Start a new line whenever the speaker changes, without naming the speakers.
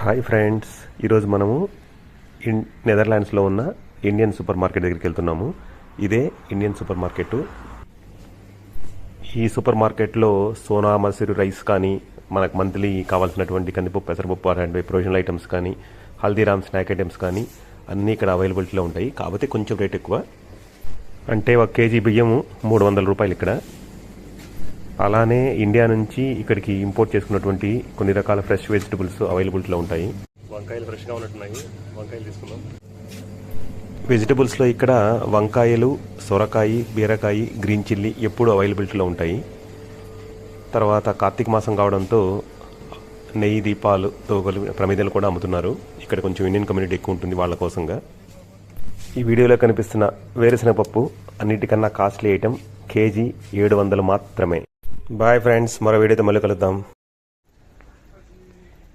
Hi friends, ఈరోజు మనము నెదర్లాండ్స్లో ఉన్న ఇండియన్ సూపర్ మార్కెట్ దగ్గరికి వెళ్తున్నాము. ఇదే ఇండియన్ సూపర్ మార్కెట్. ఈ సూపర్ మార్కెట్లో సోనా మసూరి రైస్ కానీ, మనకు మంత్లీ కావాల్సినటువంటి కందిపప్పు, పెసరపప్పు అలాంటి ప్రొవిజనల్ ఐటమ్స్ కానీ, హల్దీరామ్ స్నాక్ ఐటమ్స్ కానీ అన్నీ ఇక్కడ అవైలబిలిటీలో ఉంటాయి. కాకపోతే కొంచెం రేట్ ఎక్కువ. అంటే 1 కేజీ బియ్యము 300 రూపాయలు ఇక్కడ. అలానే ఇండియా నుంచి ఇక్కడికి ఇంపోర్ట్ చేసుకున్నటువంటి కొన్ని రకాల ఫ్రెష్ వెజిటబుల్స్ అవైలబిలిటీలో ఉంటాయి. వంకాయలు ఫ్రెష్గా ఉన్నట్టున్నాయి, వంకాయలు తీసుకుందాం. వెజిటబుల్స్లో ఇక్కడ వంకాయలు, సొరకాయ, బీరకాయ, గ్రీన్ చిల్లీ ఎప్పుడూ అవైలబిలిటీలో ఉంటాయి. తర్వాత కార్తీక మాసం కావడంతో నెయ్యి, దీపాలు, తోగలు, ప్రమిదలు కూడా అమ్ముతున్నారు. ఇక్కడ కొంచెం ఇండియన్ కమ్యూనిటీ ఎక్కువ ఉంటుంది వాళ్ళ కోసంగా. ఈ వీడియోలో కనిపిస్తున్న వేరుశనగపప్పు అన్నిటికన్నా కాస్ట్లీ ఐటెం. కేజీ 700 మాత్రమే. బాయ్ ఫ్రెండ్స్, మరో వీడియోతో మళ్ళీ కలుద్దాం.